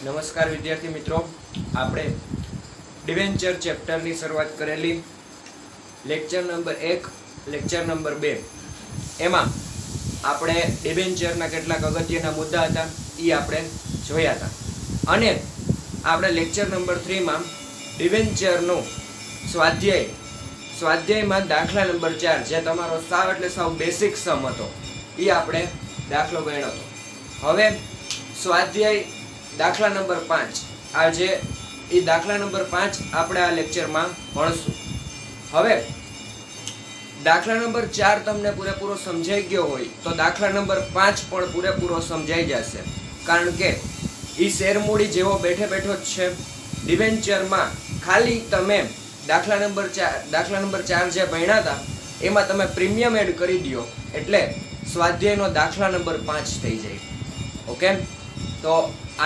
નમસ્કાર વિદ્યાર્થી મિત્રો, આપણે ડિવેન્ચર ચેપ્ટરની શરૂઆત કરેલી. લેક્ચર નંબર 1, લેક્ચર નંબર 2 એમાં આપણે ડિવેન્ચરના કેટલાક અગત્યના મુદ્દા હતા એ આપણે જોયા હતા. અને આપણે લેક્ચર નંબર 3માં ડિવેન્ચરનું સ્વાધ્યાયમાં દાખલા નંબર 4 જે તમારો સાવ એટલે સાવ બેસિક સમ હતો એ આપણે દાખલો ગણ્યો હતો. હવે સ્વાધ્યાય દાખલા નંબર 5 આજે એ દાખલા નંબર 5 આપણે આ લેક્ચરમાં ભણશું. હવે દાખલા નંબર 4 તમને પૂરેપૂરો સમજાઈ ગયો હોય તો દાખલા નંબર 5 પણ પૂરેપૂરો સમજાઈ જશે, કારણ કે એ શેરમૂડી જેવો બેઠે બેઠો જ છે. ડિવેન્ચરમાં ખાલી તમે દાખલા નંબર 4 જે ભણ્યા હતા એમાં તમે પ્રીમિયમ એડ કરી દો એટલે સ્વાધ્યાયનો દાખલા નંબર 5 થઈ જાય. ઓકે, તો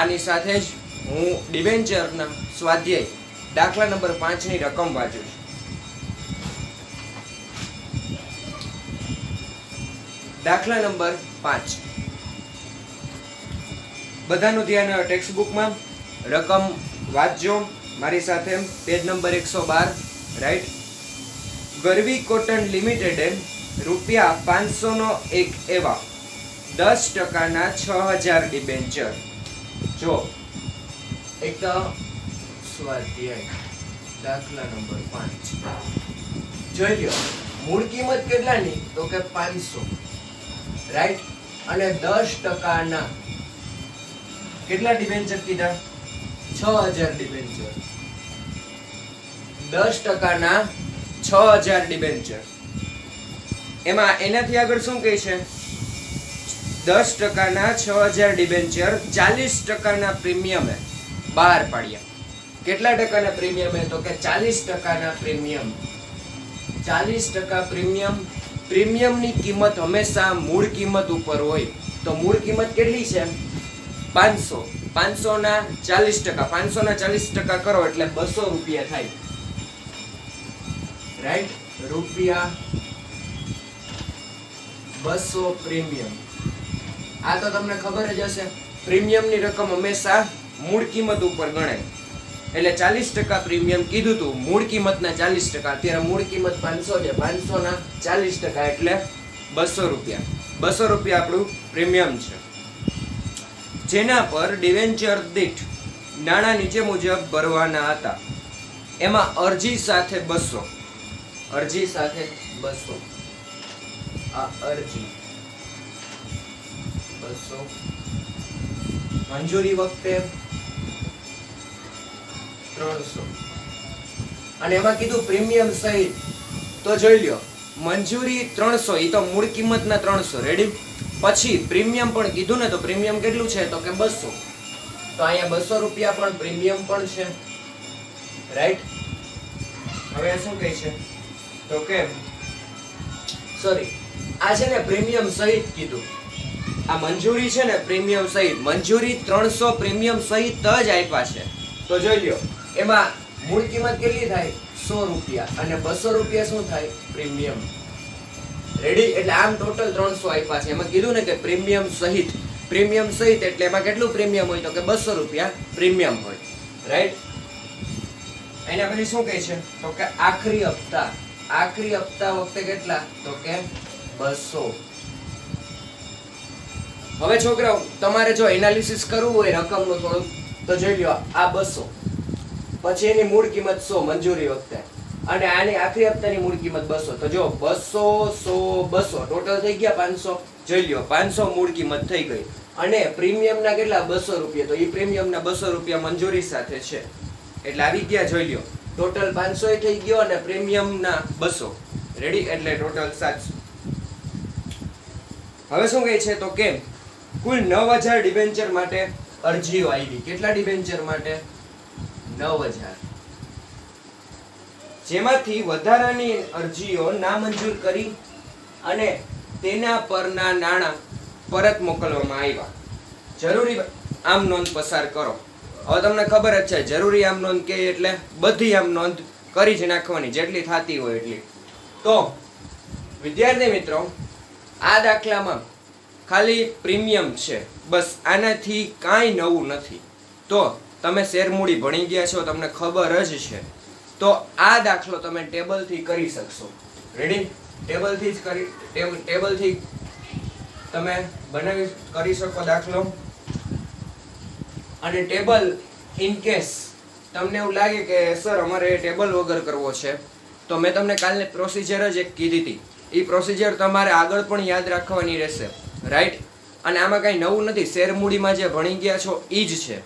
આની સાથે જ હું ડિવેન્ચરના સ્વાધ્યાય દાખલા નંબર 5 ની રકમ વાંચું છું. દાખલા નંબર 5, બધાનું ધ્યાન ટેક્સ્ટ બુકમાં રકમ વાંચજો મારી સાથે. Page number 112, right. Garvi cotton લિમિટેડે રૂપિયા 500 નો એક એવા 10%ના 6000 ડિબેન્ચર. જો એક તો સ્વાધ્યાય દાખલા નંબર 5 જોઈ લ્યો. મૂળ કિંમત કેટલાની તો કે 500, રાઈટ. અને 10%ના કેટલા ડિબેન્ચર કીધા? 6000 ડિબેન્ચર. 10%ના 6000 ડિબેન્ચર. એમાં એનાથી આગળ શું કહે છે? 10%ના 6000 ડિબેન્ચર 40%ના પ્રીમિયમે બહાર પાડ્યા. કેટલા ટકાના પ્રીમિયમે તો કે 40%ના પ્રીમિયમ. 40% પ્રીમિયમ. પ્રીમિયમની કિંમત હંમેશા મૂળ કિંમત ઉપર હોય. તો મૂળ કિંમત કેટલી છે? 500. 500 ના 40%. 500 ના 40% કરો એટલે 200 રૂપિયા થાય, રાઈટ. રૂપિયા 200 પ્રીમિયમ. આ તો તમને ખબર જ હશે, પ્રીમિયમની રકમ હંમેશા મૂળ કિંમત ઉપર ગણાય. એટલે 40% પ્રીમિયમ કીધું તું, મૂળ કિંમતના 40%. અત્યારે મૂળ કિંમત 500 છે, 500 ના 40% એટલે 200 રૂપિયા. 200 રૂપિયા આપણું પ્રીમિયમ છે, જેના પર ડિવેન્ચર દીઠ નાણાં નીચે મુજબ ભરવાના હતા. એમાં અરજી સાથે 200. અરજી સાથે 200. આ અરજી 200. મંજૂરી વખતે 300. અને એમાં કીધું પ્રીમિયમ સહિત. તો જોઈ લ્યો, મંજૂરી 300 એ તો મૂળ કિંમતના 300, રેડી. પછી પ્રીમિયમ પણ કીધું ને, તો પ્રીમિયમ કેટલું છે તો કે 200. તો અહીંયા 200 રૂપિયા પણ પ્રીમિયમ પણ છે, રાઈટ. હવે શું કહે છે તો કે સોરી, આ છે ને પ્રીમિયમ સહિત કીધું. આ મંજૂરી છે ને પ્રીમિયમ સહિત. મંજૂરી 300 પ્રીમિયમ સહિત જ આપ્યા છે. તો જોઈ લ્યો, એમાં મૂળ કિંમત કેટલી થાય? 100 રૂપિયા. અને 200 રૂપિયા શું થાય? Premium, ready. એટલે આમ ટોટલ 300 આપ્યા છે. એમાં કીધું ને કે પ્રીમિયમ સહિત. પ્રીમિયમ સહિત એટલે એમાં કેટલું પ્રીમિયમ હોય તો કે 200 રૂપિયા પ્રીમિયમ હોય, રાઈટ. એના પછી શું કહે છે તો કે આખરી હપ્તા. આખરી હપ્તા વખતે કેટલા તો કે 200. હવે છોકરાઓ, તમારે જો એનાલિસિસ કરવું હોય રકમનું થોડું તો જોઈ લ્યો. આ 200, પછી એની મૂળ કિંમત 100 મંજૂરી વખતે, અને આની આખરી હપ્તાની મૂળ કિંમત 200. તો જો 200 100 200 ટોટલ થઈ ગયા 500. જોઈ લ્યો, 500 મૂળ કિંમત થઈ ગઈ. અને પ્રીમિયમના કેટલા? 200 રૂપિયા. તો એ પ્રીમિયમના 200 રૂપિયા મંજૂરી સાથે છે એટલે આવી ગયા. જોઈ લ્યો, ટોટલ 500 થઈ ગયો અને પ્રીમિયમના 200, રેડી. એટલે ટોટલ 700. હવે શું કહે છે તો કે કુલ 9000 ડિબેન્ચર માટે અરજીઓ આવી. કેટલા ડિબેન્ચર માટે? 9000. જેમાંથી વધારાની અરજીઓ નામંજૂર કરી અને તેના પરના નાણાં પરત મોકલવામાં આવ્યા. જરૂરી આમ નોંધ પસાર કરો. હવે તમને ખબર જ છે, જરૂરી આમ નોંધ કે એટલે બધી આમ નોંધ કરી જ નાખવાની, જેટલી થતી હોય એટલી. તો વિદ્યાર્થી મિત્રો, આ દાખલામાં ખાલી પ્રીમિયમ છે, બસ. આનાથી કાંઈ નવું નથી. તો તમે શેર મૂડી ભણી ગયા છો, તમને ખબર જ છે. તો આ દાખલો તમે ટેબલથી કરી શકશો. રેડી? ટેબલથી તમે કરી શકો દાખલો. અને ટેબલ ઇન કેસ તમને એવું લાગે કે સર અમારે ટેબલ વગર કરવો છે, તો મેં તમને કાલની પ્રોસિજર જ એક કીધી હતી. એ પ્રોસિજર તમારે આગળ પણ યાદ રાખવાની રહેશે. રાઈટ? અને આમાં કાંઈ નવું નથી, શેર મૂડીમાં જે ભણી ગયા છો એ જ છે.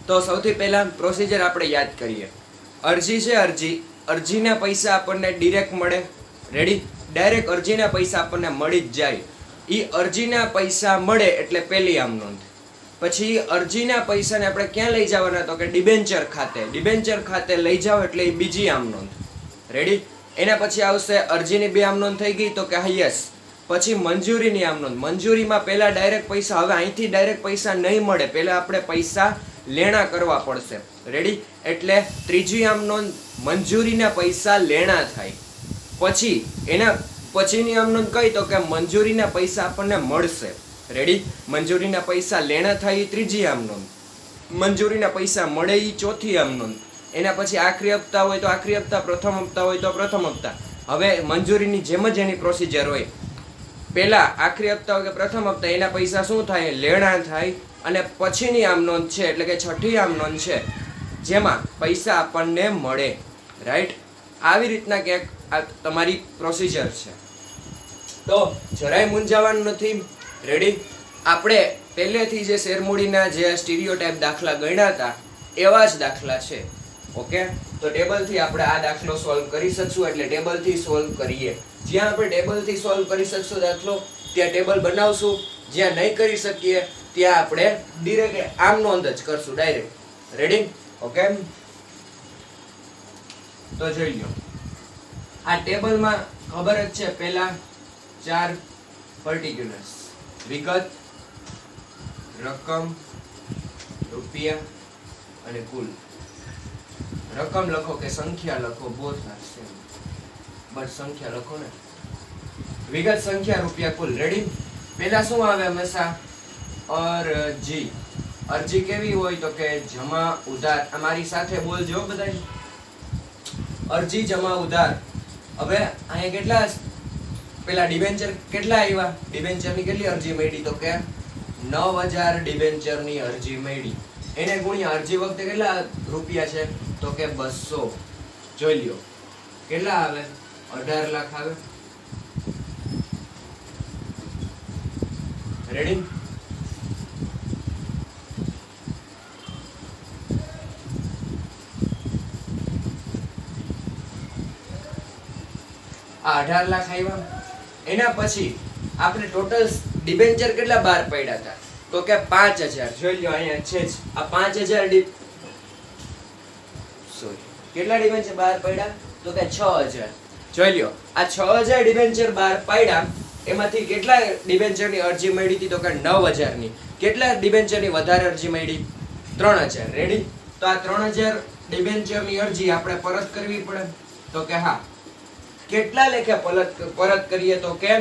તો સૌથી પહેલા પ્રોસિજર આપણે યાદ કરીએ. અરજી છે, અરજીના પૈસા આપણને ડિરેક્ટ મળે. રેડી? ડાયરેક્ટ અરજીના પૈસા આપણને મળી જ જાય. એ અરજીના પૈસા મળે એટલે પહેલી આમ નોંધ. પછી અરજીના પૈસાને આપણે ક્યાં લઈ જવાના? તો કે ડિબેન્ચર ખાતે લઈ જાઓ એટલે એ બીજી આમ નોંધ. રેડી? એના પછી આવશે અરજીની બે આમ નોંધ થઈ ગઈ, તો કે યસ. પછી મંજૂરીની આમ નોંધ. મંજૂરીમાં પહેલા ડાયરેક્ટ પૈસા, હવે અહીંથી ડાયરેક્ટ પૈસા નહીં મળે, પહેલા આપણે પૈસા લેણા કરવા પડશે. રેડી? એટલે ત્રીજી આમ નોંધ મંજૂરીના પૈસા લેણા થાય. પછી એના પછીની આમ નોંધ કઈ? તો કે મંજૂરીના પૈસા આપણને મળશે. રેડી? મંજૂરીના પૈસા લેણા થાય એ ત્રીજી આમ નોંધ. મંજૂરીના પૈસા મળે એ ચોથી આમ નોંધ. એના પછી આખરી હપ્તા હોય તો આખરી હપ્તા, પ્રથમ હપ્તા હોય તો પ્રથમ હપ્તા. હવે મંજૂરીની જેમ જ એની પ્રોસિજર હોય. પહેલા આખરી હપ્તા હોય કે પ્રથમ હપ્તા, એના પૈસા શું થાય? લેણા થાય. અને પછીની આમ નોંધ છે એટલે કે છઠ્ઠી આમ નોંધ છે, જેમાં પૈસા આપણને મળે. રાઈટ? આવી રીતના ક્યાંક આ તમારી પ્રોસિજર છે. તો જરાય મૂંઝાવાનું નથી. રેડી? આપણે પહેલેથી જે શેરમૂડીના જે સ્ટીરિયોટાઇપ દાખલા ગણ્યા હતા એવા જ દાખલા છે. ઓકે? તો ટેબલથી આપણે આ દાખલો સોલ્વ કરી શકશું, એટલે ટેબલથી સોલ્વ કરીએ. જ્યાં આપણે ટેબલથી સોલ્વ કરી શકશું દાખલો, ત્યાં ટેબલ બનાવશું. જ્યાં નહીં કરી શકીએ ત્યાં આપણે ડિરેક્ટ આમ નોંધ જ કરશું, ડાયરેક્ટ. રેડી? ઓકે? તો જોઈ લો. આ ટેબલમાં ખબર જ છે, પહેલા 4 પર્ટિક્યુલર્સ: વિગત, રકમ, રૂપિયા અને કુલ. રકમ લખો કે સંખ્યા લખો, બોથ આર સેમ, બટ સંખ્યા લખો ને. વિગત, સંખ્યા, રૂપિયા, કુલ. રેડી? પહેલા શું આવે હંમેશા? અરજી. અરજી કેવી હોય? તો કે જમા ઉધાર. અમારી સાથે બોલજો બધા. અરજી જમા ઉધાર. હવે અહીંયા કેટલા પેલા ડિબેન્ચર કેટલા આવ્યા? ડિબેન્ચરની કેટલી અરજી મળી? તો કે 9000 ડિબેન્ચરની અરજી મળી. એને ગુણ્યા અરજી વખતે કેટલા રૂપિયા છે? તો કે 200. જોઈ લ્યો કેટલા આવે? 18 લાખ આવે. રેડી? આ 18 લાખ આવ્યા. એના પછી આપણે ટોટલ ડિબેન્ચર કેટલા બહાર પડ્યા હતા? તો કે 5000. જોઈ લો અહીંયા છે જ આ 5000 કેટલા ડિબેન્ચર બહાર પડ્યા? તો કે 6000. જોઈ લ્યો આ 6000 ડિબેન્ચર બહાર પડ્યા, એમાંથી કેટલા ડિબેન્ચરની અરજી મળી હતી? તો કે 9000 ની. કેટલા ડિબેન્ચરની વધારે અરજી મળી? 3000. રેડી? તો આ 3000 ડિબેન્ચરની અરજી આપણે પરત કરવી પડે. તો કે હા. કેટલા લેખે પરત કરીએ? તો કે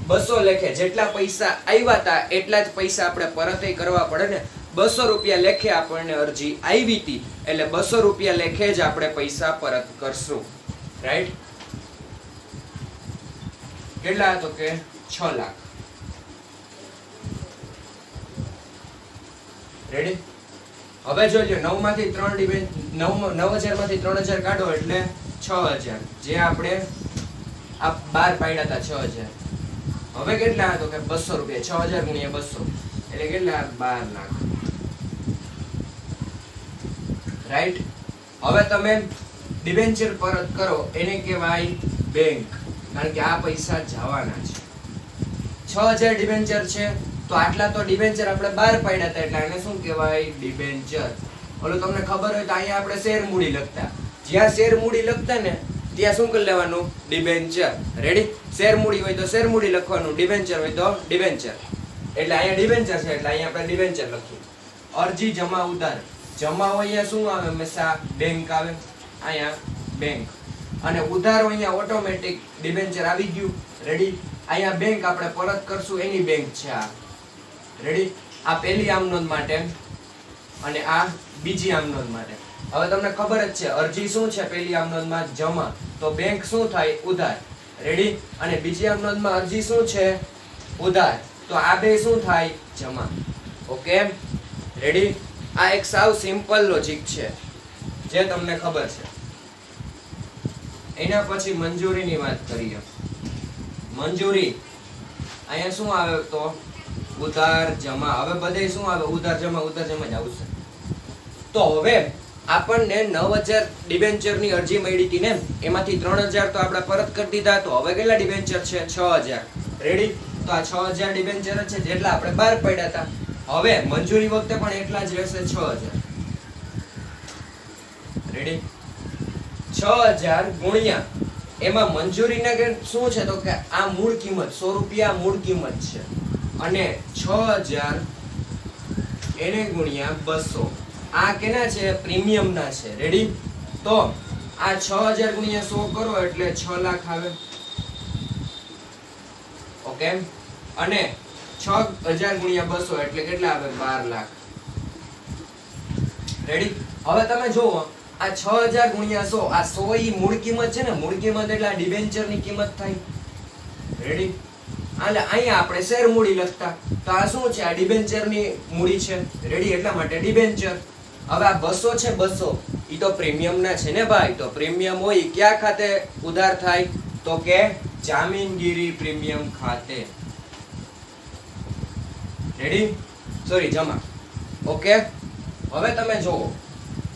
200 લેખે. જેટલા પૈસા આવ્યા હતા એટલા જ પૈસા આપણે પરત કરવા પડે ને. 200 રૂપિયા લેખે આપણને અરજી આવી હતી, એટલે 200 રૂપિયા લેખે જ આપણે પૈસા પરત કરશું. રાઈટ? કેટલા? તો કે 6 લાખ. રેડી? હવે જોજો 9 માંથી 3 9000 માંથી 3000 કાઢો એટલે 6000, જે આપણે આ 12 પાડ્યા હતા 6000. હવે કેટલા? તો કે 200 રૂપિયા. 6000 ગુણ્યા 200 એટલે કેટલા? 12 લાખ. રાઈટ? હવે તમે ડિબેન્ચર પરત કરો એને કહેવાય બેંક, કારણ કે આ પૈસા જવાના છે. 6000 ડિબેન્ચર છે તો આટલા તો ડિબેન્ચર આપણે 12 પાડ્યા હતા, એટલે આને શું કહેવાય? ડિબેન્ચર. ઓલું તમને ખબર હોય તો અહીંયા આપણે શેર મૂડી લખતા. જ્યાં શેર મૂડી લખતા ને ત્યાં શું કરી લેવાનું? ડિબેન્ચર. રેડી? શેર મૂડી હોય તો શેર મૂડી લખવાનું, ડિબેન્ચર હોય તો ડિબેન્ચર. એટલે અહીંયા ડિબેન્ચર છે એટલે અહીંયા આપણે ડિબેન્ચર લખીએ. અરજી જમા ઉધાર. જમા હોય અહીંયા શું આવે? હંમેશા બેંક આવે. અહીંયા બેંક. અને ઉધાર અહીંયા ઓટોમેટિક ડિબેન્ચર આવી ગયું. રેડી? અહીંયા બેંક આપણે પરત કરશું એની બેંક છે આ. રેડી? આ પહેલી આમ નોંધ માટે અને આ બીજી આમ નોંધ માટે. હવે તમને ખબર જ છે અરજી શું છે પહેલી આમ નોંધમાં જમા, તો બેંક શું થાય ઉધાર. રેડી. અને બીજી આમ નોંધમાં અરજી શું છે ઉધાર, તો આ બે શું થાય જમા. Okay ready. આ એક સાવ સિમ્પલ લોજિક છે જે તમને ખબર છે. એના પછી મંજૂરીની વાત કરીએ. મંજૂરી અહીંયા શું આવે તો ઉધાર જમા. હવે બધે શું આવે ઉધાર જમા જ આવશે. તો હવે આપણને 9000 ડિબેન્ચર ની અરજી મળી હતી ને, એમાંથી 3000 તો આપણે પરત કરી દીધા. તો હવે કેટલા ડિબેન્ચર છે 6000. રેડી. તો આ 6000 ડિબેન્ચર છે જેટલા આપણે બહાર પડ્યા હતા. હવે મંજૂરી વખતે પણ એટલા જ રહેશે 6000. રેડી. 6000 ગુણ્યા એમાં મંજૂરીના શું છે તો કે આ મૂળ કિંમત 100 રૂપિયા મૂળ કિંમત છે, અને 6000 એને ગુણ્યા 200 આ કેના છે પ્રીમિયમના છે. રેડી. તો આ 6000 ગુણ્યા 100 કરો એટલે 6 લાખ આવે. ઓકે. અને 6000 ગુણ્યા 200 એટલે કેટલા આવે 12 લાખ. રેડી. હવે તમે જુઓ આ 6000 ગુણ્યા 100, આ 100 ઈ મૂળ કિંમત છે ને, મૂળ કિંમત એટલે આ ડિબેન્ચર ની કિંમત થાય. રેડી. એટલે અહીંયા આપણે શેર મૂડી લખતા, તો આ શું છે આ ડિબેન્ચર ની મૂડી છે. રેડી. એટલા માટે ડિબેન્ચર. હવે આ 200 છે 200 ઈ તો પ્રીમિયમ ના છે ને ભાઈ. તો પ્રીમિયમ હોય ક્યાં ખાતે ઉધાર થાય તો કે જામીનગીરી પ્રીમિયમ ખાતે. રેડી. સોરી જમા. ઓકે. હવે તમે જુઓ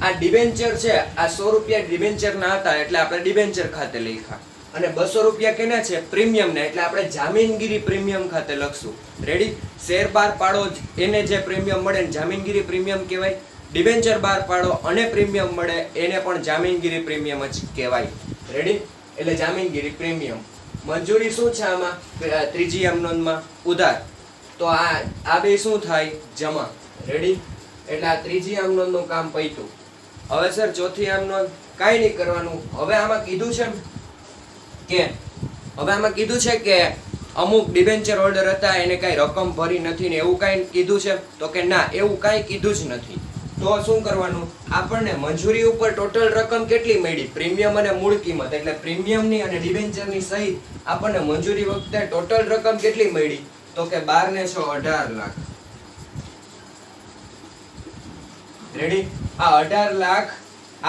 આ ડિબેન્ચર છે, આ 100 રૂપિયા ડિબેન્ચર ના હતા એટલે આપણે ડિબેન્ચર ખાતે લખ્યા, અને 200 રૂપિયા કેના છે પ્રીમિયમ ને, એટલે આપણે જામીનગીરી પ્રીમિયમ ખાતે લખશું. રેડી. શેર બાર પાડો એને જે પ્રીમિયમ મળે ને જામીનગીરી પ્રીમિયમ કહેવાય. ડિબેન્ચર બાર પાડો અને પ્રીમિયમ મળે એને પણ જામીનગીરી પ્રીમિયમ જ કહેવાય. રેડી. એટલે જામીનગીરી પ્રીમિયમ. મંજૂરી શું છે આમાં ત્રીજી આમ નોંધમાં ઉધાર, તો આ બે શું થાય જમા. રેડી. એટલે આ ત્રીજી આમ નોંધનું કામ પત્યું. હવે સર ચોથી આમ નોંધ કાંઈ નહીં કરવાનું. હવે આમાં કીધું છે કે અમુક ડિબેન્ચર હોલ્ડર હતા એને કાંઈ રકમ ભરી નથી ને એવું કાંઈ કીધું છે તો કે ના, એવું કાંઈ કીધું જ નથી. તો શું કરવાનું, આપણને મંજૂરી ઉપર ટોટલ રકમ કેટલી મળી પ્રીમિયમ અને મૂળ કિંમત, એટલે પ્રીમિયમની અને ડિબેન્ચરની સહિત આપણને મંજૂરી વખતે ટોટલ રકમ કેટલી મળી તો કે 12 ને 6 18 લાખ. રેડી. આ 18 લાખ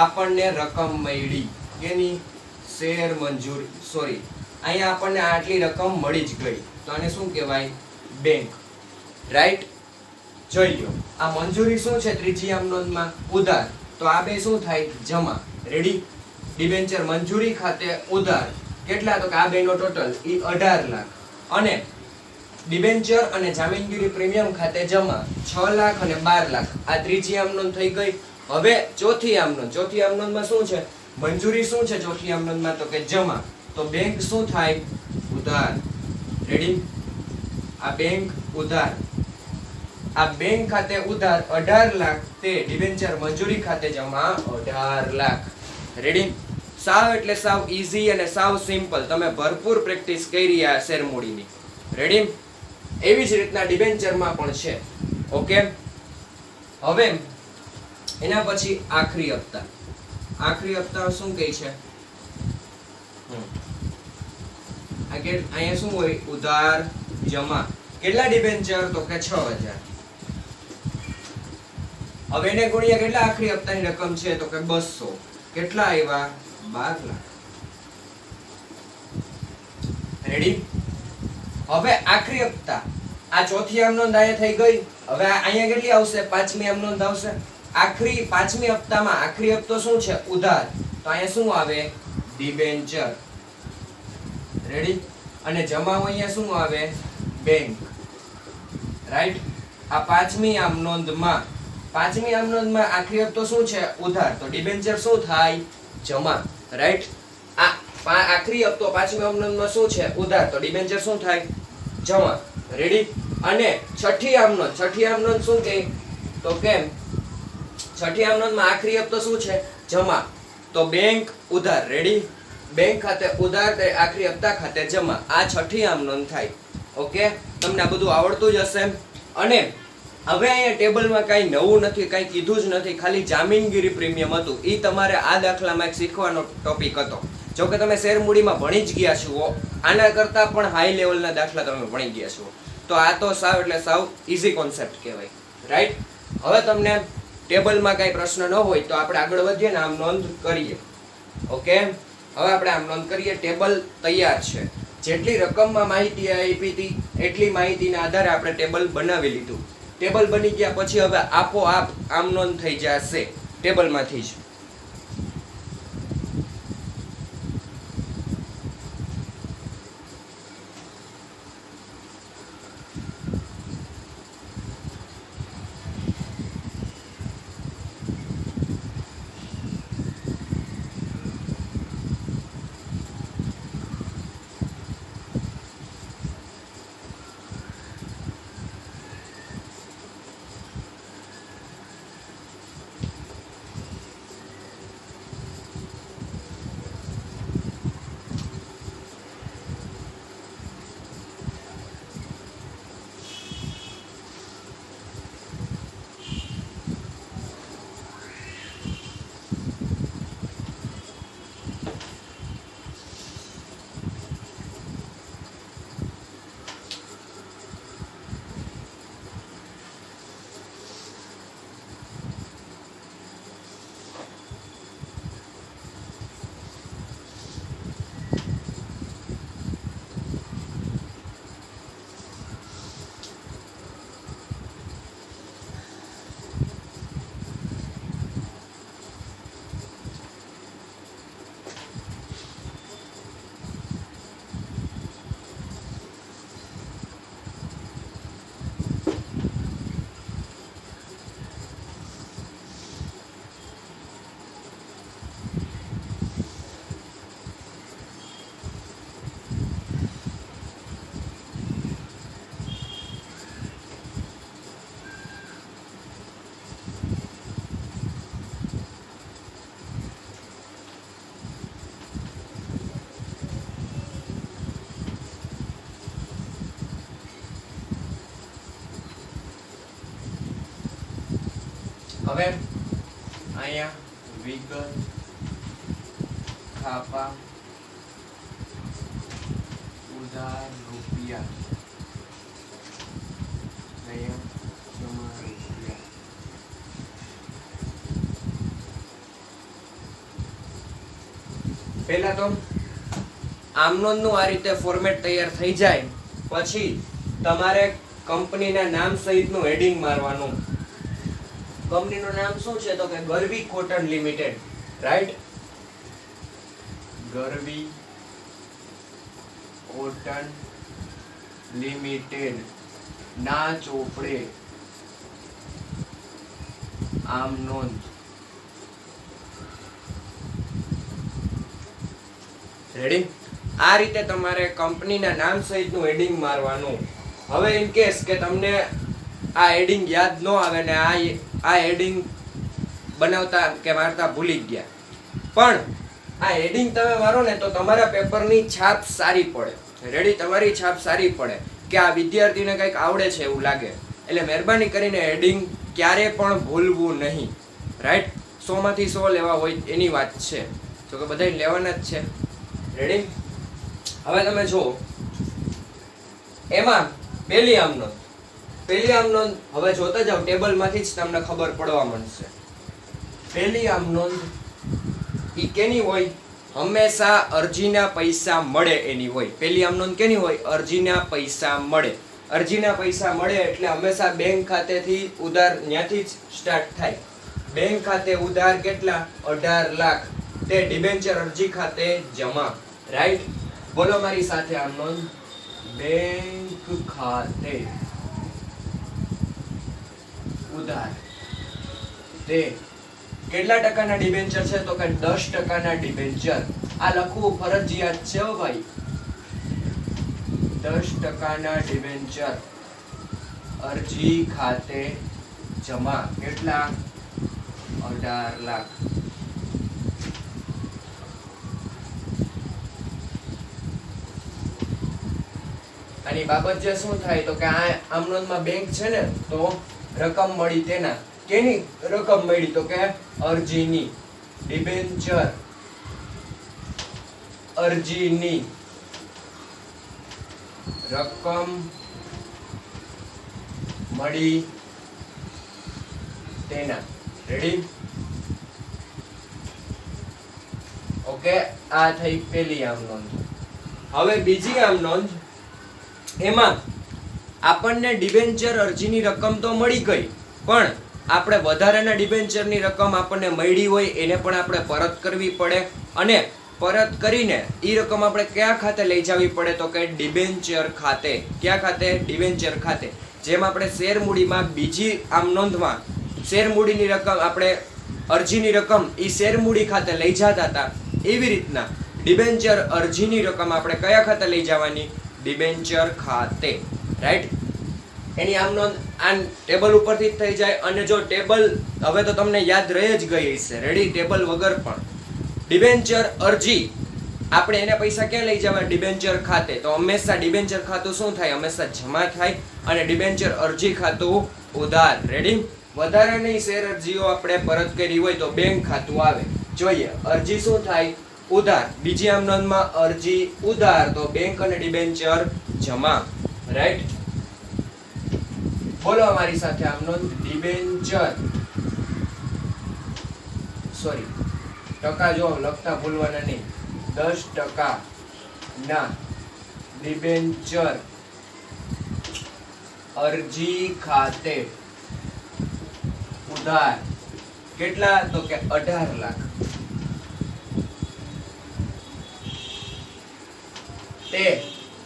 આપણને રકમ મળી કેની શેર મંજૂરી. સોરી, અહીંયા આપણને આટલી રકમ મળી જ ગઈ, તો આને શું કહેવાય બેંક. રાઈટ. જોઈ લો આ મંજૂરી શું છે ત્રીજી આમ નોંધમાં ઉધાર, તો આ બે શું થાય જમા. રેડી. ડિબેન્ચર મંજૂરી ખાતે ઉધાર કેટલા તો કે આ બેનો ટોટલ ઈ 18 લાખ, અને ડિબેન્ચર અને જામીનગીરી પ્રીમિયમ ખાતે જમા 6 લાખ અને 12 લાખ. આ ત્રીજી આમ નોંધ થઈ ગઈ. હવે ચોથી આમ નોંધ. ચોથી આમ નોંધમાં શું છે મંજૂરી શું છે ચોથી આમ નોંધમાં તો કે જમા, તો બેંક શું થાય ઉધાર. રેડી. આ બેંક ઉધાર. આ બેંક ખાતે ઉધાર 18 લાખ તે ડિબેન્ચર મંજૂરી ખાતે જમા 18 લાખ. રેડી. સાવ એટલે સાવ ઈઝી અને સાવ સિમ્પલ. તમે ભરપૂર પ્રેક્ટિસ કરી આ શેર મૂડીની. રેડી. એવી જ રીતના ડિબેન્ચરમાં પણ છે. ઓકે. હવે એના પછી આખરી હપ્તા. આખરી હપ્તા શું કહે છે અહીંયા શું હોય ઉધાર જમા. કેટલા ડિબેન્ચર તો કે 6000. હવે એને ગુણ્યા કેટલા આખરી હપ્તાની રકમ છે તો કે 200. કેટલા આવ્યા 12 લાખ. રેડી. હવે આખરી હપ્તા આ ચોથી આમ નોંધ અહીંયા થઈ ગઈ. હવે અહીંયા કેટલી આવશે પાંચમી આમ નોંધ આવશે. આખરી પાંચમી હપ્તામાં આખરી હપ્તો શું છે ઉધાર, તો અહીંયા શું આવે ડિબેન્ચર. રેડી. અને જમા અહીંયા શું આવે બેંક. રાઈટ. આ પાંચમી આમ નોંધમાં આખરી હપ્તો શું છે ઉધાર, તો ડિબેન્ચર શું થાય જમા. રાઈટ. આ આખરી હપ્તો પાંચમી આમ નોંધમાં શું છે ઉધાર, તો ડિબેન્ચર શું થાય જમા. રેડી. અને છઠ્ઠી આમ નોંધ શું કહે તો કેમ છઠ્ઠી આમ નોંધમાં આખરી હપ્તો શું છે જમા, તો બેંક ઉધાર. રેડી. બેંક ખાતે ઉધાર તે આખરી હપ્તા ખાતે જમા. આ છઠ્ઠી આમ નોંધ થાય. ઓકે. તમને આ બધું આવડતું જ હશે. અને હવે અહીંયા ટેબલમાં કાંઈ નવું નથી, કાંઈ કીધું જ નથી, ખાલી જામીનગીરી પ્રીમિયમ હતું. એ તમારે આ દાખલામાં એક શીખવાનો ટોપિક હતો. જો કે તમે શેર મૂડીમાં ભણી જ ગયા છો, આના કરતાં પણ હાઈ લેવલના દાખલા તમે ભણી ગયા છો, તો આ તો સાવ એટલે સાવ ઇઝી કોન્સેપ્ટ કહેવાય, રાઈટ. હવે તમને ટેબલમાં કાંઈ પ્રશ્ન ન હોય તો આપણે આગળ વધીએ ને આમ નોંધ કરીએ. ઓકે, હવે આપણે આમ નોંધ કરીએ. ટેબલ તૈયાર છે. જેટલી રકમમાં માહિતી આપી હતી એટલી માહિતીના આધારે આપણે ટેબલ બનાવી લીધું. ટેબલ બની ગયા પછી હવે આપોઆપ આમ નોંધ થઈ જશે ટેબલમાંથી જ. હવે અહીંયા વિગત, ખાપા, ઉધાર રૂપિયા, પહેલા તો આમનોંધનું આ રીતે ફોર્મેટ તૈયાર થઈ જાય પછી તમારે કંપનીના નામ સહિતનું હેડિંગ મારવાનું. કંપનીનું નામ શું છે તો કે ગરવી cotton limited, right. Garvi cotton limited ના ચોપડે આમ નોંધ. રેડી? આ રીતે તમારે કંપનીના નામ સહિતનું હેડિંગ મારવાનું. હવે ઇન કેસ કે તમને આ હેડિંગ યાદ ન આવે ને આ હેડિંગ બનાવતા કે મારતા ભૂલી ગયા, પણ આ હેડિંગ તમે મારો ને તો તમારા પેપરની છાપ સારી પડે. રેડી? તમારી છાપ સારી પડે કે આ વિદ્યાર્થીને કંઈક આવડે છે એવું લાગે. એટલે મહેરબાની કરીને હેડિંગ ક્યારે પણ ભૂલવું નહીં, રાઈટ. 100 માંથી 100 લેવા હોય એની વાત છે, જો કે બધાય લેવાના જ છે. રેડી? હવે તમે જુઓ એમાં પહેલી આમ નોંધ હવે જોતા જાવ ટેબલમાંથી જ તમને ખબર પડવા માંડશે. પહેલી આમ નોંધ ઈ કેની હોય? હંમેશા અરજીના પૈસા મળે એની હોય. પહેલી આમ નોંધ કેની હોય? અરજીના પૈસા મળે. અરજીના પૈસા મળે એટલે હંમેશા બેંક ખાતેથી ઉધાર ત્યાંથી જ સ્ટાર્ટ થાય. બેંક ખાતે ઉધાર કેટલા? 18 લાખ. તે ડિબેન્ચર અરજી ખાતે જમા, રાઈટ. બોલો મારી સાથે આમ નોંધ. બેંક ખાતે ઉધાર. તે કેટલા ટકાના ડિબેન્ચર છે તો કે 10% ડિબેન્ચર. આ લખવું ફરજિયાત છે હો ભાઈ. 10% ડિબેન્ચર અરજી ખાતે જમા. કેટલા? 18 લાખ. આની બાબત જે શું થાય તો કે આ આમ નોંધમાં બેંક છે ને તો રકમ મળી તેના. કેની રકમ મળી? તો કે અરજીની. ડિબેન્ચર અરજીની રકમ મળી તેના. રેડી? ઓકે, આ થઈ પેલી આમ નોંધ. હવે બીજી આમ નોંધ. એમાં આપણને ડિબેન્ચર અરજીની રકમ તો મળી ગઈ, પણ આપણે વધારાના ડિબેન્ચરની રકમ આપણને મળી હોય એને પણ આપણે પરત કરવી પડે, અને પરત કરીને એ રકમ આપણે કયા ખાતે લઈ જવી પડે? તો કે ડિબેન્ચર ખાતે. કયા ખાતે? ડિબેન્ચર ખાતે. જેમ આપણે શેર મૂડીમાં બીજી આમ નોંધમાં શેર મૂડીની રકમ આપણે અરજીની રકમ એ શેર મૂડી ખાતે લઈ જતા હતા, એવી રીતના ડિબેન્ચર અરજીની રકમ આપણે કયા ખાતે લઈ જવાની? ડિબેન્ચર ખાતે. રાઈટ? એની આમ નોંધ આ ટેબલ ઉપરથી જ થઈ જાય. અને જો ટેબલ હવે તો તમને યાદ રહી જ ગઈ હશે. રેડી? ટેબલ વગર પણ ડિબેન્ચર અરજી આપણે એને પૈસા ક્યાં લઈ જવા? ડિબેન્ચર ખાતે. તો હંમેશા ડિબેન્ચર ખાતું શું થાય? હંમેશા જમા થાય. અને ડિબેન્ચર અરજી ખાતું ઉધાર. રેડી? વધારાની શેર અરજીઓ આપણે પરત કરી હોય તો બેંક ખાતું આવે. જોઈએ અરજી શું થાય? ઉધાર. બીજી આમ નોંધમાં અરજી ઉધાર, તો બેંક અને ડિબેન્ચર જમા. રાઈટ? બોલો અમારી સાથે આમ નોંધ. ડિબેન્ચર સોરી ટકા જો લખતા ભૂલવાના નહીં. 10% ના ડિબેન્ચર અરજી ખાતે ઉધાર. કેટલા? તો કે 18 લાખ. તે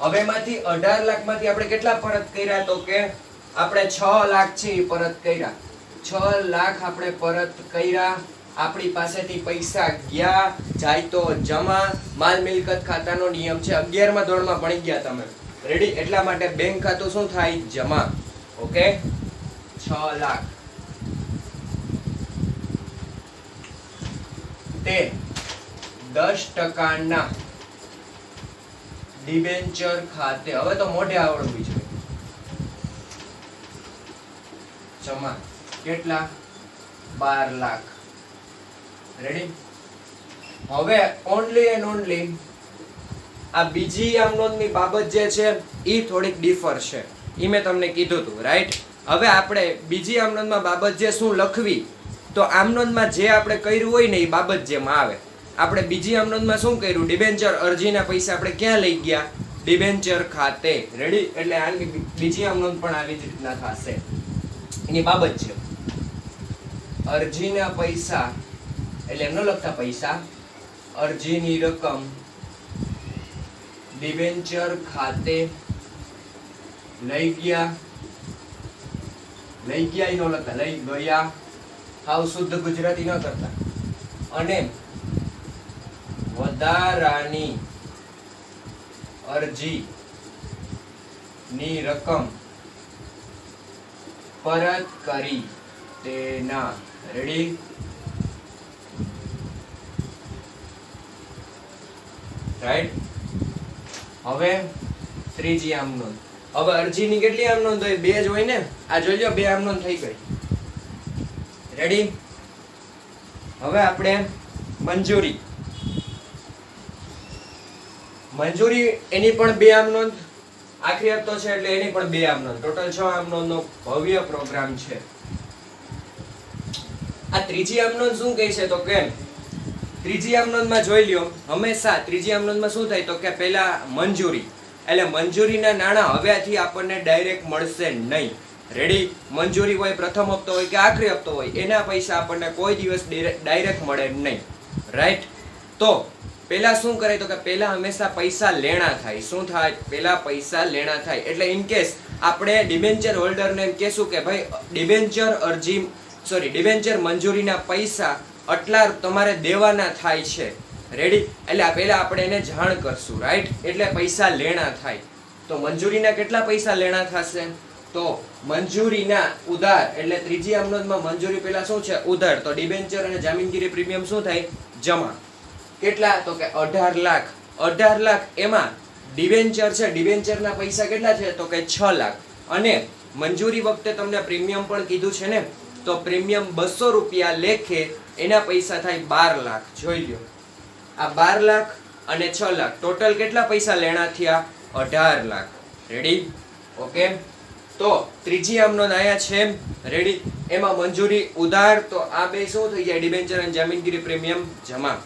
હવે માંથી 18 લાખ માંથી આપણે કેટલા પરત કર્યા? તો કે આપણે 6 લાખ છે એ પરત કર્યા. 6 લાખ આપણે પરત કર્યા. આપણી પાસેથી પૈસા ગયા, જાય તો જમા. માલ મિલકત ખાતાનો નિયમ છે, 11મા ધોરણમાં ભણી ગયા તમે. રેડી? એટલા માટે બેંક ખાતું શું થાય? જમા. ઓકે, 6 લાખ તે 10% ના ડિબેન્ચર ખાતે. હવે તો મોઢે આવડવું જોઈએ. જમા. કેટલા? 12 લાખ. રેડી? હવે ઓનલી એન્ડ ઓનલી આ બીજી આમ નોંધની બાબત જે છે એ થોડીક ડિફર છે. એ મેં તમને કીધું હતું. રાઈટ? હવે આપણે બીજી આમ નોંધમાં બાબત જે શું લખવી? તો આમ નોંધમાં જે આપણે કર્યું હોય ને એ બાબત જેમાં આવે. આપણે બીજી આમ નોંધમાં શું કર્યું? ડિબેન્ચર અરજીના પૈસા આપણે ક્યાં લઈ ગયા? ડિબેન્ચર ખાતે. રેડી? એટલે આની બીજી આમ નોંધ પણ આવી જ રીતના થશે. એની બાબત છે અરજીના પૈસા, એટલે એમ ન લખતા પૈસા, અરજીની રકમ ડિબેન્ચર ખાતે લઈ ગયા. લઈ ગયા ઈ ન લખતા, લઈ ગયા. હાવ શુદ્ધ ગુજરાતી ન કરતા. અને વધારાની અરજી ની રકમ પરત કરી તેના. રેડી? રાઈટ? હવે ત્રીજી આમ નોંધ. હવે અરજીની કેટલી આમ નોંધ હોય? 2 જ હોય ને. આ જોઈ લો, 2 આમ નોંધ થઈ ગઈ. રેડી? હવે આપણે મંજૂરી. મંજૂરી એની પણ 2 આમ નોંધ. આખરી હપ્તો છે એટલે એની પણ 2 આમ નોંધ. ટોટલ 6 આમ નોંધનો ભવ્ય પ્રોગ્રામ છે. આ ત્રીજી આમ નોંધ શું કહે છે? તો કે ત્રીજી આમ નોંધમાં જોઈ લ્યો, હંમેશા ત્રીજી આમ નોંધમાં શું થાય? તો કે પહેલા મંજૂરી, એટલે મંજૂરીના નાણાં હવેથી આપણને ડાયરેક્ટ મળશે નહીં. રેડી? મંજૂરી હોય, પ્રથમ હપ્તો હોય કે આખરી હપ્તો હોય, એના પૈસા આપણને કોઈ દિવસ ડાયરેક્ટ મળે નહીં. રાઈટ? તો પહેલા શું કરે? તો કે પહેલા હંમેશા પૈસા લેણા થાય. શું થાય? પહેલા પૈસા લેણા થાય. એટલે ઇન કેસ આપણે ડિબેન્ચર હોલ્ડરને એમ કહેશું કે ભાઈ ડિબેન્ચર અરજી ડિબેન્ચર મંજૂરીના પૈસા આટલા તમારે દેવાના થાય છે. રેડી? એટલે પહેલા આપણે એને જાણ કરશું. રાઈટ? એટલે પૈસા લેણા થાય. તો મંજૂરીના કેટલા પૈસા લેણા થશે? તો મંજૂરીના ઉધાર, એટલે ત્રીજી આમ નોંધમાં મંજૂરી પહેલા શું છે? ઉધાર. તો ડિબેન્ચર અને જામીનગીરી પ્રીમિયમ શું થાય? જમા. કેટલા? તો કે 18 લાખ. 18 લાખ એમાં ડિબેન્ચર છે, ડિબેન્ચરના પૈસા કેટલા છે? તો કે 6 લાખ. અને મંજૂરી વખતે તમને પ્રીમિયમ પણ કીધું છે ને, તો પ્રીમિયમ 200 રૂપિયા લેખે એના પૈસા થાય 12 લાખ. જોઈ લો, આ 12 લાખ અને 6 લાખ ટોટલ કેટલા પૈસા લેણા થયા? 18 લાખ. રેડી? ઓકે. તો ત્રીજી આમ નોંધ આયા છે. રેડી? એમાં મંજૂરી ઉધાર, તો આ બે શું થઈ જાય? ડિબેન્ચર અને જામીનગીરી પ્રીમિયમ જમા.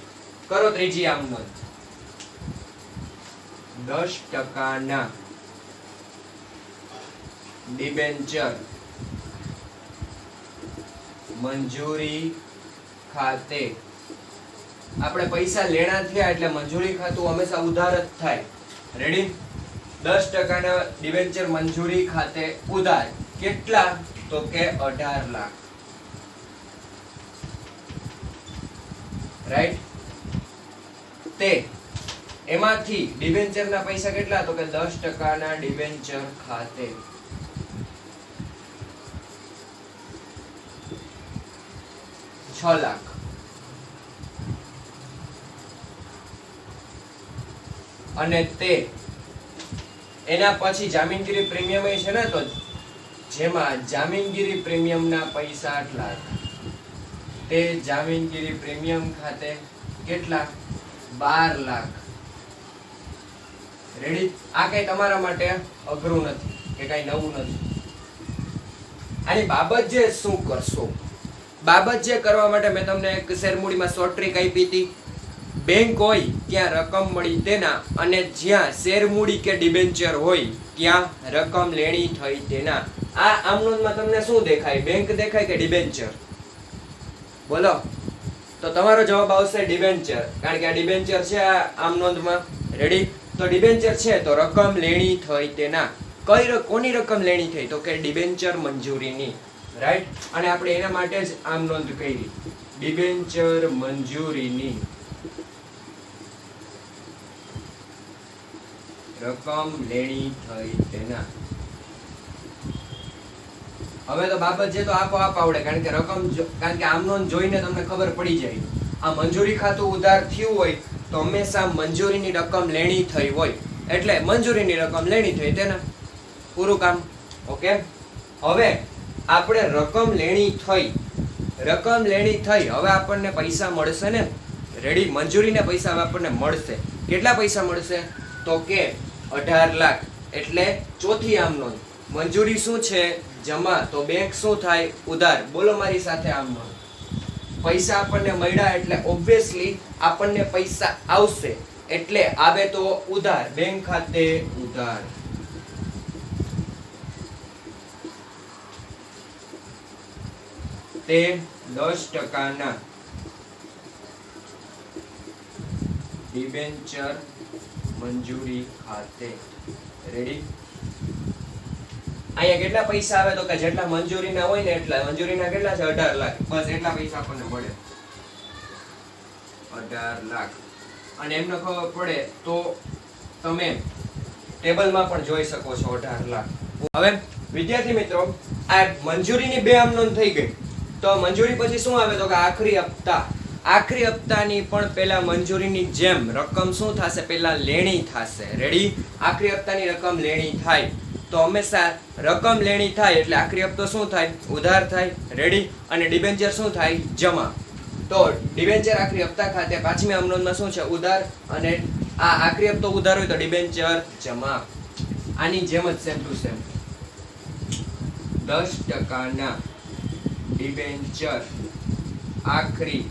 કરો ત્રીજી આમ નોંધ. 10% ના ડિબેન્ચર મંજૂરી ખાતે, આપણે પૈસા લેણા થયા એટલે મંજૂરી ખાતું હંમેશા ઉધાર જ થાય. રેડી? 10% ના ડિબેન્ચર મંજૂરી ખાતે ઉધાર કેટલા? તો કે 18 લાખ. રાઈટ? તે એમાંથી ડિબેન્ચર ના પૈસા કેટલા? તો કે 10% ના ડિબેન્ચર ખાતે 6 લાખ. અને તે એના પછી જામીનગીરી પ્રીમિયમ એ છે ને, તો જેમાં જામીનગીરી પ્રીમિયમ ના પૈસા 8 લાખ. તે જામીનગીરી પ્રીમિયમ ખાતે કેટલા? 12 લાખ. રેડી? આ કઈ તમારા માટે અઘરું નથી કે કઈ નવું નથી. આની બાબત જે શું કરશો, બાબત જે કરવા માટે મેં તમને એક શેરમૂડીમાં શોર્ટ ટ્રીક આપી હતી. બેંક હોય ત્યાં રકમ મળી તેના, અને જ્યાં શેરમૂડી કે ડિબેન્ચર હોય ત્યાં રકમ લેણી થઈ તેના. આ આમનોંધમાં તમને શું દેખાય? બેંક દેખાય કે ડિબેન્ચર? બોલો. તો તમારો જવાબ આવશે ડિબેન્ચર, કારણ કે આ ડિબેન્ચર છે આ આમનોંધમાં. રેડી? તો ડિબેન્ચર છે તો રકમ લેણી થઈ તેના. કોની રકમ લેણી થઈ? તો કે ડિબેન્ચર મંજૂરીની. રાઈટ? અને આપણે એના માટે જ આમનોંધ કરી, ડિબેન્ચર મંજૂરીની રકમ લેણી થઈ તેના. હવે તો બાબત છે તો આપોઆપ આવડે, કારણ કે રકમ, કારણ કે આમનોંધ જોઈને તમને ખબર પડી જાય. આ મંજૂરી ખાતું ઉધાર થયું હોય તો હંમેશા મંજૂરીની રકમ લેણી થઈ હોય, એટલે મંજૂરીની રકમ લેણી થઈ તેના. પૂરું કામ. ઓકે. હવે આપણે રકમ લેણી થઈ, હવે આપણને પૈસા મળશે ને. રેડી? મંજૂરીના પૈસા હવે આપણને મળશે. કેટલા પૈસા મળશે? તો કે 18 લાખ. એટલે ચોથી આમ નોંધ. મંજૂરી શું છે? જમા. તો બેંક શું થાય? ઉધાર. બોલો મારી સાથે આમ નોંધ. પૈસા આપણને મળ્યા એટલે ઓબ્વિયસલી આપણને પૈસા આવશે, એટલે આવે તો ઉધાર. બેંક ખાતે ઉધાર. તે 10% ના ડિબેન્ચર મંજૂરી ખાતે. રેડી? અહીંયા કેટલા પૈસા આવે? તો કે જેટલા મંજૂરીના હોય ને એટલા. મંજૂરીના કેટલા છે? 18 લાખ. બસ એટલા પૈસા આપણને મળે. 18 લાખ. અને એમને ખબર પડે તો તમે ટેબલમાં પણ જોઈ શકો છો 18 લાખ. હવે વિદ્યાર્થી મિત્રો, આ મંજૂરીની બે આમ નોંધ થઈ ગઈ. તો મંજૂરી પછી શું આવે? તો કે આખરી હપ્તા. આખરી હપ્તાની પણ પેલા મંજૂરીની જેમ રકમ શું થશે? પેલા લેણી થશે. રેડી? આખરી હપ્તાની રકમ લેણી થાય તો હંમેશા રકમ લેણી થાય એટલે આખરી હપ્તો શું થાય? ઉધાર થાય. રેડી? અને ડિબેન્ચર શું થાય? જમા. તો ડિબેન્ચર આખરી હપ્તા ખાતે, પાંચમી આમનોંધમાં શું છે? ઉધાર. અને આ આખરી હપ્તો ઉધાર હોય તો ડિબેન્ચર જમા. આની જેમ જ સેમ ટુ સેમ. 10% ના ડિબેન્ચર આખરી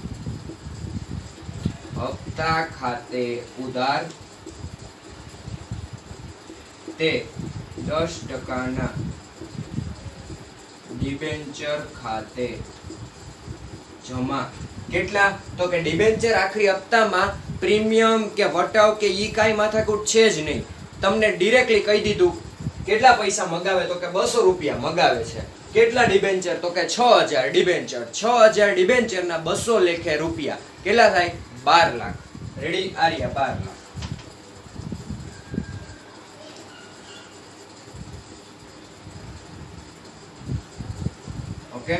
હપ્તા ખાતે ઉધાર. તે 10% ના ડિબેન્ચર ખાતે જમા. કેટલા? તો કે ડિબેન્ચર આખરી હપ્તામાં પ્રીમિયમ કે વટાવ કે ઈ કાઈ માથાકૂટ છે જ નહીં. તમને ડિરેક્ટલી કહી દીધું કેટલા પૈસા મગાવે, તો કે 200 રૂપિયા મગાવે છે. કેટલા ડિબેન્ચર? તો કે 6000 ડિબેન્ચર. 6000 ડિબેન્ચર ના 200 લેખે રૂપિયા કેટલા થાય? 12 લાખ. રેડી? આર્યા 12 લાખ. ઓકે.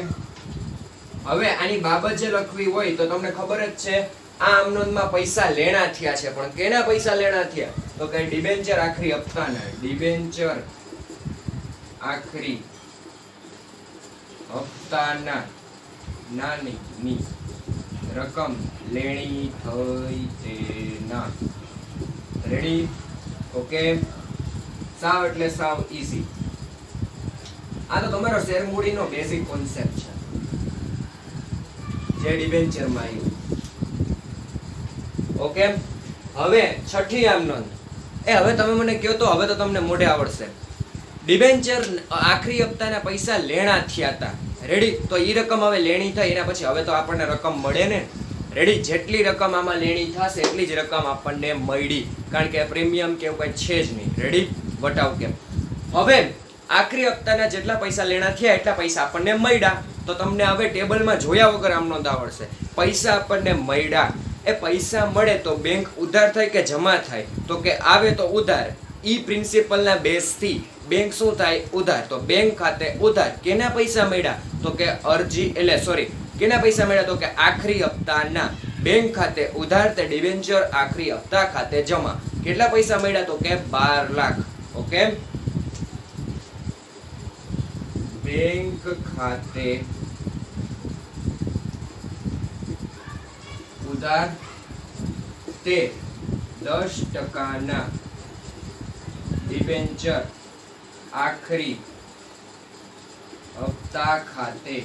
હવે આની બાબત જે લખવી હોય તો તમને ખબર જ છે, આ આમનોંધમાં પૈસા લેણા થયા છે, પણ કેના પૈસા લેણા થયા? તો કે ડિબેન્ચર આખરી હપ્તાના. ડિબેન્ચર આખરી હપ્તાના નાની રકમ લેણી થઈ તેના. રેડી? ઓકે, સાવ એટલે સાવ ઈઝી. આ તો તમારો શેર મૂડીનો બેઝિક કોન્સેપ્ટ છે જે ડિબેન્ચરમાં આવ્યું. ઓકે, હવે છઠ્ઠી આમ નોંધ. હવે તમે મને કહો તો હવે તો તમને મોઢે આવડશે. ડિબેન્ચર આખરી હપ્તાના પૈસા લેણા થયા હતા. રેડી? તો ઈ રકમ હવે લેણી થઈ, એના પછી હવે તો આપણને રકમ મળે ને. રેડી? જેટલી રકમ આમાં લેણી થશે એટલી જ રકમ આપણને મળી, કારણ કે પ્રીમિયમ કે એવું કંઈ છે જ નહીં. રેડી? વટાવ કેમ? હવે આખરી હપ્તાના જેટલા પૈસા લેણા થયા એટલા પૈસા આપણને મળ્યા. તો તમને હવે ટેબલમાં જોયા વગર આમ નોંધ આવડશે. પૈસા આપણને મળ્યા. એ પૈસા મળે તો બેંક ઉધાર થાય કે જમા થાય? તો કે આવે તો ઉધાર. ઈ પ્રિન્સિપલના બેઝથી બેંક શું થાય? ઉધાર. તો બેંક ખાતે ઉધાર. કેના પૈસા મળ્યા? તો કે કેના પૈસા મળ્યા? તો કે આખરી હપ્તાના. બેંક ખાતે ઉધાર તે ડિબેન્ચર આખરી હપ્તા ખાતે જમા. કેટલા પૈસા મળ્યા? તો કે 12 લાખ. ઓકે, બેંક ખાતે ઉધાર તે 10% ડિબેન્ચર આખરી હપ્તા ખાતે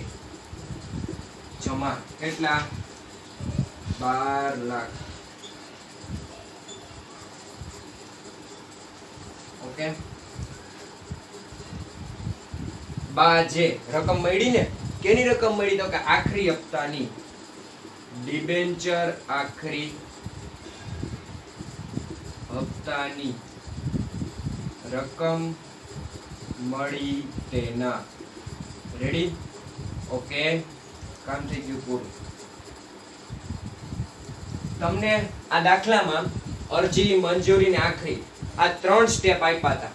જમા. કેટલા? 12 લાખ. ઓકે, જે રકમ મળી ને, કેની રકમ મળી? તો કે આખરી હપ્તાની. ડિબેન્ચર આખરી હપ્તાની રકમ મળી તેના. રેડી? ઓકે, કામ થઈ ગયું પૂરું. તમને આ દાખલામાં અરજી, મંજૂરી ને આખરી આ 3 સ્ટેપ આપ્યા હતા,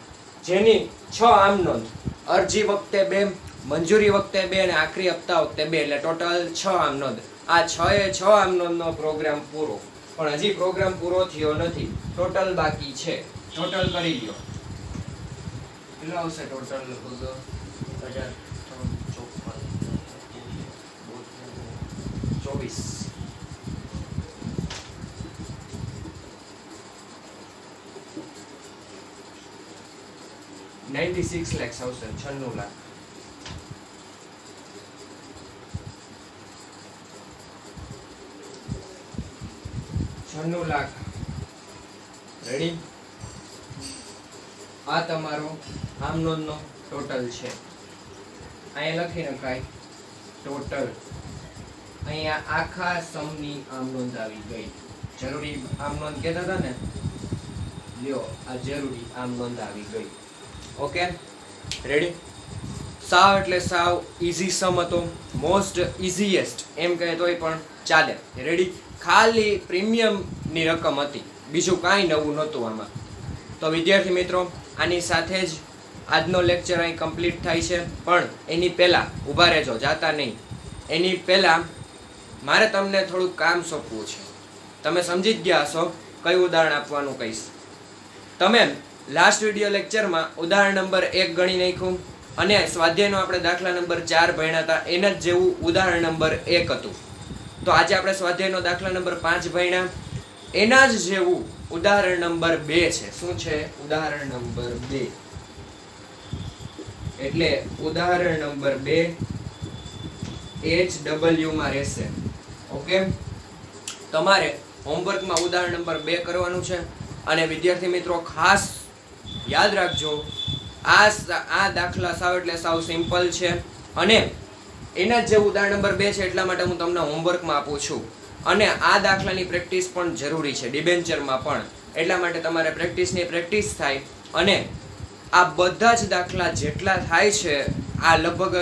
જેની 6 આમ નોંધ. અરજી વખતે 2, મંજૂરી વખતે 2 અને આખરી હપ્તા વખતે 2, એટલે ટોટલ 6 આમ નોંધ. આ 6 આમ નોંધનો પ્રોગ્રામ પૂરો, પણ હજી પ્રોગ્રામ પૂરો થયો નથી. ટોટલ બાકી છે. ટોટલ કરી લ્યો. કેટલો આવશે ટોટલ? લગભગ 24. 96 lakhs આવશે. 96 લાખ. રેડી? આ તમારો આમ નોંધનો ટોટલ છે. અહીંયા લખી નખાય ટોટલ. અહીંયા આખા સમની આમ નોંધ આવી ગઈ. જરૂરી આમ નોંધ કહેતા હતા ને, લ્યો આ જરૂરી આમ નોંધ આવી ગઈ. Okay, ready? સાવ એટલે સાવ ઈઝી સમ હતો. મોસ્ટ ઇઝીએસ્ટ એમ કહે તોય પણ ચાલે. રેડી? ખાલી પ્રીમિયમની રકમ હતી, બીજું કાંઈ નવું નહોતું આમાં. તો વિદ્યાર્થી મિત્રો, આની સાથે જ આજનો લેક્ચર અહીં કમ્પ્લીટ થાય છે. પણ એની પહેલાં ઊભા રહેજો, જાતા નહીં. એની પહેલાં મારે તમને થોડુંક કામ સોંપવું છે. તમે સમજી જ ગયા હશો કયું ઉદાહરણ આપવાનું કહીશ. તમે લાસ્ટ વિડીયો લેક્ચરમાં ઉદાહરણ નંબર 1 ગણી નાખ્યું અને સ્વાધ્યાયનો આપણે દાખલા નંબર 4 ભણ્યા હતા, એના જ જેવું ઉદાહરણ નંબર 1 હતું. તો આજે આપણે સ્વાધ્યાયનો દાખલા નંબર 5 ભણ્યા, એના જ જેવું ઉદાહરણ નંબર 2 છે. શું છે? ઉદાહરણ નંબર 2. એટલે ઉદાહરણ નંબર 2 HW માં રહેશે. ઓકે, તમારે હોમવર્કમાં ઉદાહરણ નંબર 2 કરવાનું છે. અને વિદ્યાર્થી મિત્રો ખાસ યાદ રાખજો, આ દાખલા સાવ એટલે સાવ સિમ્પલ છે અને એના જ જે ઉદાહરણ નંબર 2 છે એટલા માટે હું તમને હોમવર્કમાં આપું છું. અને આ દાખલાની પ્રેક્ટિસ પણ જરૂરી છે ડિબેન્ચરમાં પણ. એટલા માટે તમારે પ્રેક્ટિસ થાય. અને આ બધા જ દાખલા જેટલા થાય છે, આ લગભગ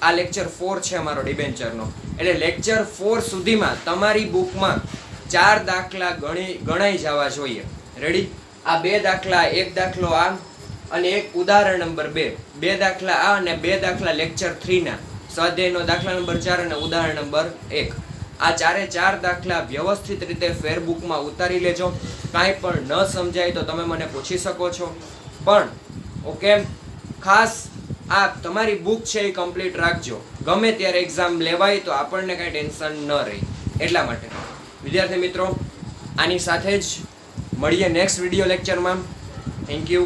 આ લેક્ચર 4 છે અમારો ડિબેન્ચરનો. એટલે લેક્ચર 4 સુધીમાં તમારી બુકમાં 4 દાખલા ગણાઈ જવા જોઈએ. રેડી? આ 2 દાખલા, 1 દાખલો આ અને 1 ઉદાહરણ નંબર 2, 2 દાખલા આ અને 2 દાખલા લેક્ચર 3 ના, સ્વાધ્યાયનો દાખલા નંબર 4 અને ઉદાહરણ નંબર 1. આ 4 દાખલા વ્યવસ્થિત રીતે ફેરબુકમાં ઉતારી લેજો. કાંઈ પણ ન સમજાય તો તમે મને પૂછી શકો છો. પણ ઓકે, ખાસ આ તમારી બુક છે એ કમ્પ્લીટ રાખજો. ગમે ત્યારે એક્ઝામ લેવાય તો આપણને કાંઈ ટેન્શન ન રહે. એટલા માટે વિદ્યાર્થી મિત્રો, આની સાથે જ મળીએ નેક્સ્ટ વિડીયો લેક્ચરમાં. Thank you.